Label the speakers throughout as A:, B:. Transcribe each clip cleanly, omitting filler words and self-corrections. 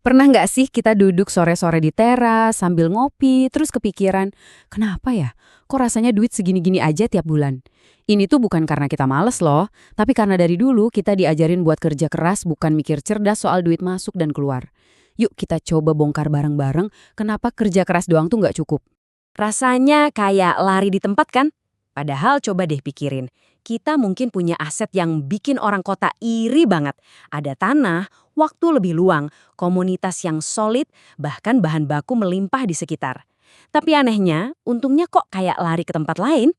A: Pernah nggak sih kita duduk sore-sore di teras sambil ngopi, terus kepikiran, kenapa ya? Kok rasanya duit segini-gini aja tiap bulan? Ini tuh bukan karena kita males loh, tapi karena dari dulu kita diajarin buat kerja keras bukan mikir cerdas soal duit masuk dan keluar. Yuk kita coba bongkar bareng-bareng kenapa kerja keras doang tuh nggak cukup.
B: Rasanya kayak lari di tempat kan? Padahal coba deh pikirin, kita mungkin punya aset yang bikin orang kota iri banget. Ada tanah, waktu lebih luang, komunitas yang solid, bahkan bahan baku melimpah di sekitar. Tapi anehnya, untungnya kok kayak lari ke tempat lain.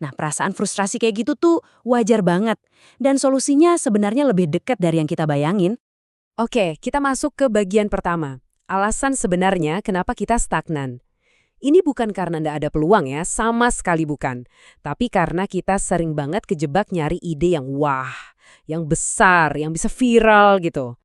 B: Nah, perasaan frustrasi kayak gitu tuh wajar banget. Dan solusinya sebenarnya lebih dekat dari yang kita bayangin.
C: Oke, kita masuk ke bagian pertama. Alasan sebenarnya kenapa kita stagnan. Ini bukan karena ndak ada peluang ya, sama sekali bukan. Tapi karena kita sering banget kejebak nyari ide yang wah, yang besar, yang bisa viral gitu.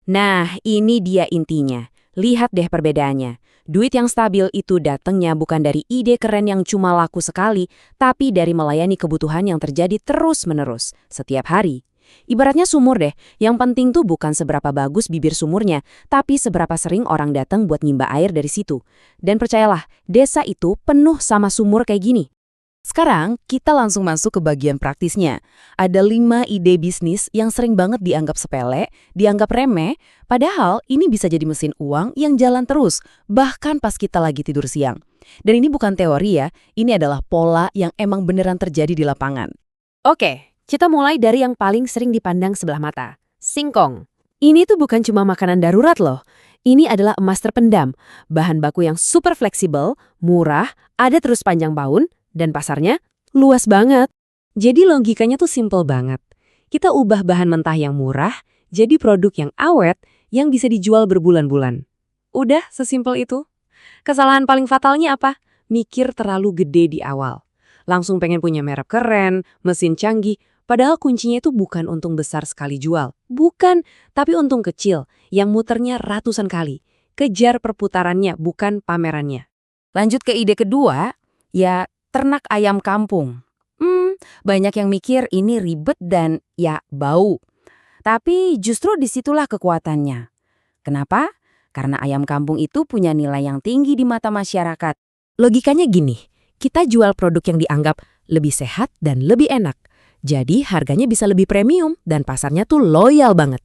B: Nah, ini dia intinya. Lihat deh perbedaannya. Duit yang stabil itu datangnya bukan dari ide keren yang cuma laku sekali, tapi dari melayani kebutuhan yang terjadi terus-menerus, setiap hari. Ibaratnya sumur deh, yang penting tuh bukan seberapa bagus bibir sumurnya, tapi seberapa sering orang datang buat nyimba air dari situ. Dan percayalah, desa itu penuh sama sumur kayak gini.
A: Sekarang kita langsung masuk ke bagian praktisnya. Ada 5 ide bisnis yang sering banget dianggap sepele, dianggap remeh, padahal ini bisa jadi mesin uang yang jalan terus, bahkan pas kita lagi tidur siang. Dan ini bukan teori ya, ini adalah pola yang emang beneran terjadi di lapangan.
C: Oke, kita mulai dari yang paling sering dipandang sebelah mata. Singkong. Ini tuh bukan cuma makanan darurat loh. Ini adalah emas terpendam, bahan baku yang super fleksibel, murah, ada terus panjang tahun, dan pasarnya luas banget. Jadi logikanya tuh simple banget. Kita ubah bahan mentah yang murah jadi produk yang awet yang bisa dijual berbulan-bulan. Udah sesimpel itu. Kesalahan paling fatalnya apa? Mikir terlalu gede di awal. Langsung pengen punya merek keren, mesin canggih, padahal kuncinya itu bukan untung besar sekali jual. Bukan, tapi untung kecil yang muternya ratusan kali. Kejar perputarannya, bukan pamerannya.
A: Lanjut ke ide kedua, ya ternak ayam kampung. Banyak yang mikir ini ribet dan ya bau. Tapi justru disitulah kekuatannya. Kenapa? Karena ayam kampung itu punya nilai yang tinggi di mata masyarakat.
C: Logikanya gini, kita jual produk yang dianggap lebih sehat dan lebih enak. Jadi harganya bisa lebih premium dan pasarnya tuh loyal banget.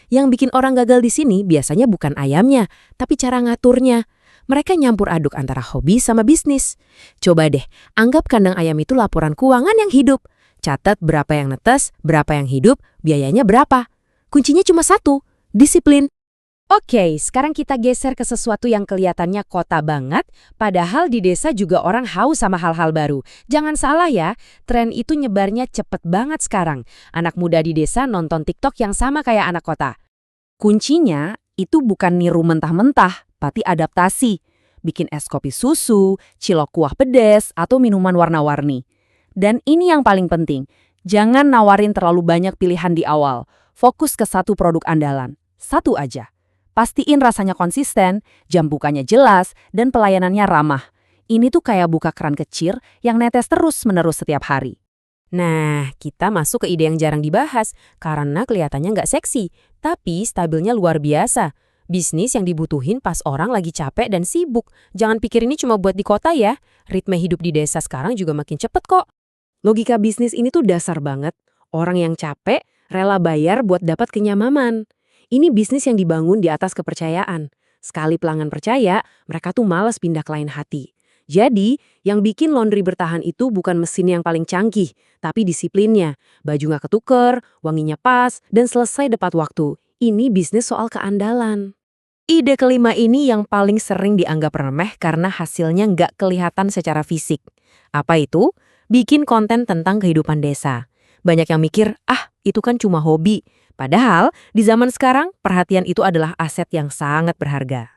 C: Yang bikin orang gagal di sini biasanya bukan ayamnya, tapi cara ngaturnya. Mereka nyampur aduk antara hobi sama bisnis. Coba deh, anggap kandang ayam itu laporan keuangan yang hidup. Catat berapa yang netes, berapa yang hidup, biayanya berapa. Kuncinya cuma satu, disiplin.
B: Oke, sekarang kita geser ke sesuatu yang kelihatannya kota banget, padahal di desa juga orang haus sama hal-hal baru. Jangan salah ya, tren itu nyebarnya cepet banget sekarang. Anak muda di desa nonton TikTok yang sama kayak anak kota. Kuncinya itu bukan niru mentah-mentah, tapi adaptasi. Bikin es kopi susu, cilok kuah pedes, atau minuman warna-warni. Dan ini yang paling penting, jangan nawarin terlalu banyak pilihan di awal. Fokus ke satu produk andalan, satu aja. Pastiin rasanya konsisten, jam bukanya jelas, dan pelayanannya ramah. Ini tuh kayak buka keran kecil yang netes terus-menerus setiap hari.
C: Nah, kita masuk ke ide yang jarang dibahas karena kelihatannya nggak seksi, tapi stabilnya luar biasa. Bisnis yang dibutuhin pas orang lagi capek dan sibuk. Jangan pikir ini cuma buat di kota ya. Ritme hidup di desa sekarang juga makin cepet kok. Logika bisnis ini tuh dasar banget. Orang yang capek rela bayar buat dapat kenyamanan. Ini bisnis yang dibangun di atas kepercayaan. Sekali pelanggan percaya, mereka tuh malas pindah ke lain hati. Jadi, yang bikin laundry bertahan itu bukan mesin yang paling canggih, tapi disiplinnya. Baju nggak ketuker, wanginya pas, dan selesai tepat waktu. Ini bisnis soal keandalan. Ide kelima ini yang paling sering dianggap remeh karena hasilnya nggak kelihatan secara fisik. Apa itu? Bikin konten tentang kehidupan desa. Banyak yang mikir, itu kan cuma hobi. Padahal, di zaman sekarang, perhatian itu adalah aset yang sangat berharga.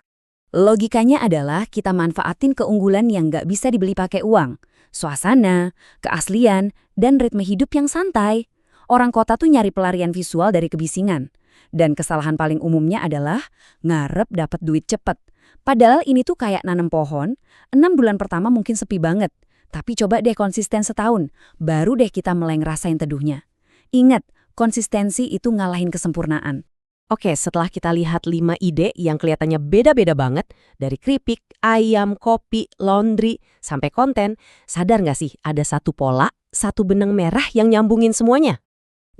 A: Logikanya adalah kita manfaatin keunggulan yang nggak bisa dibeli pakai uang. Suasana, keaslian, dan ritme hidup yang santai. Orang kota tuh nyari pelarian visual dari kebisingan. Dan kesalahan paling umumnya adalah ngarep dapat duit cepet. Padahal ini tuh kayak nanam pohon, 6 bulan pertama mungkin sepi banget. Tapi coba deh konsisten setahun, baru deh kita mulai ngerasain teduhnya. Ingat, konsistensi itu ngalahin kesempurnaan.
C: Oke, setelah kita lihat 5 ide yang kelihatannya beda-beda banget, dari keripik, ayam, kopi, laundry, sampai konten, sadar nggak sih ada satu pola, satu benang merah yang nyambungin semuanya?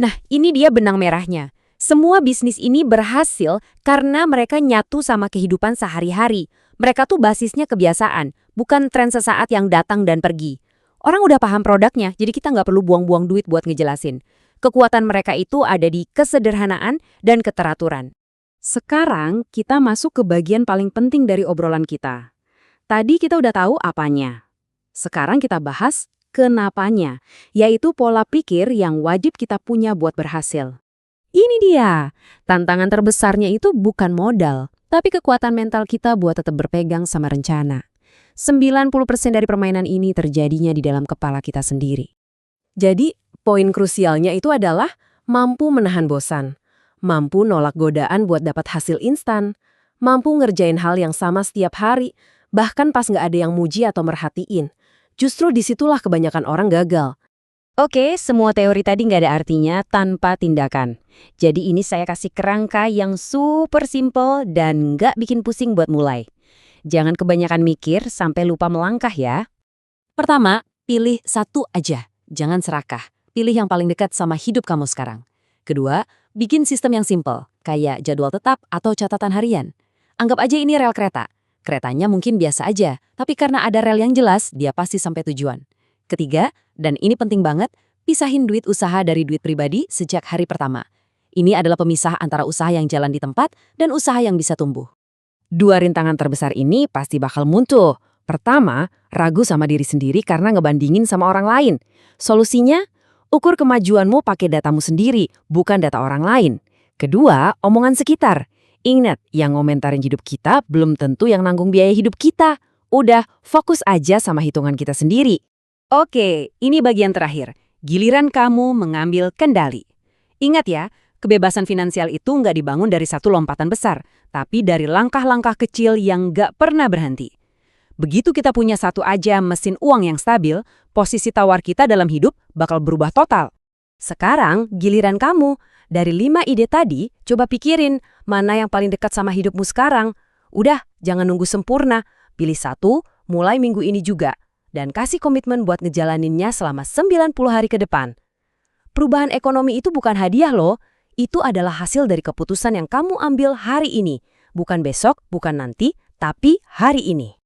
B: Nah, ini dia benang merahnya. Semua bisnis ini berhasil karena mereka nyatu sama kehidupan sehari-hari. Mereka tuh basisnya kebiasaan, bukan tren sesaat yang datang dan pergi. Orang udah paham produknya, jadi kita nggak perlu buang-buang duit buat ngejelasin. Kekuatan mereka itu ada di kesederhanaan dan keteraturan.
A: Sekarang kita masuk ke bagian paling penting dari obrolan kita. Tadi kita udah tahu apanya. Sekarang kita bahas kenapanya, yaitu pola pikir yang wajib kita punya buat berhasil. Ini dia, tantangan terbesarnya itu bukan modal, tapi kekuatan mental kita buat tetap berpegang sama rencana. 90% dari permainan ini terjadinya di dalam kepala kita sendiri.
C: Jadi, poin krusialnya itu adalah mampu menahan bosan, mampu nolak godaan buat dapat hasil instan, mampu ngerjain hal yang sama setiap hari, bahkan pas nggak ada yang muji atau merhatiin. Justru disitulah kebanyakan orang gagal.
A: Oke, semua teori tadi nggak ada artinya tanpa tindakan. Jadi ini saya kasih kerangka yang super simple dan nggak bikin pusing buat mulai. Jangan kebanyakan mikir sampai lupa melangkah ya.
C: Pertama, pilih satu aja. Jangan serakah. Pilih yang paling dekat sama hidup kamu sekarang. Kedua, bikin sistem yang simple, kayak jadwal tetap atau catatan harian. Anggap aja ini rel kereta. Keretanya mungkin biasa aja, tapi karena ada rel yang jelas, dia pasti sampai tujuan. Ketiga, dan ini penting banget, pisahin duit usaha dari duit pribadi sejak hari pertama. Ini adalah pemisah antara usaha yang jalan di tempat dan usaha yang bisa tumbuh. 2 rintangan terbesar ini pasti bakal muncul. Pertama, ragu sama diri sendiri karena ngebandingin sama orang lain. Solusinya, ukur kemajuanmu pakai datamu sendiri, bukan data orang lain. Kedua, omongan sekitar. Ingat, yang ngomentarin hidup kita belum tentu yang nanggung biaya hidup kita. Udah, fokus aja sama hitungan kita sendiri.
A: Oke, ini bagian terakhir. Giliran kamu mengambil kendali. Ingat ya, kebebasan finansial itu nggak dibangun dari satu lompatan besar, tapi dari langkah-langkah kecil yang nggak pernah berhenti. Begitu kita punya satu aja mesin uang yang stabil, posisi tawar kita dalam hidup bakal berubah total. Sekarang, giliran kamu. Dari 5 ide tadi, coba pikirin mana yang paling dekat sama hidupmu sekarang. Udah, jangan nunggu sempurna. Pilih satu, mulai minggu ini juga. Dan kasih komitmen buat ngejalaninnya selama 90 hari ke depan. Perubahan ekonomi itu bukan hadiah loh. Itu adalah hasil dari keputusan yang kamu ambil hari ini. Bukan besok, bukan nanti, tapi hari ini.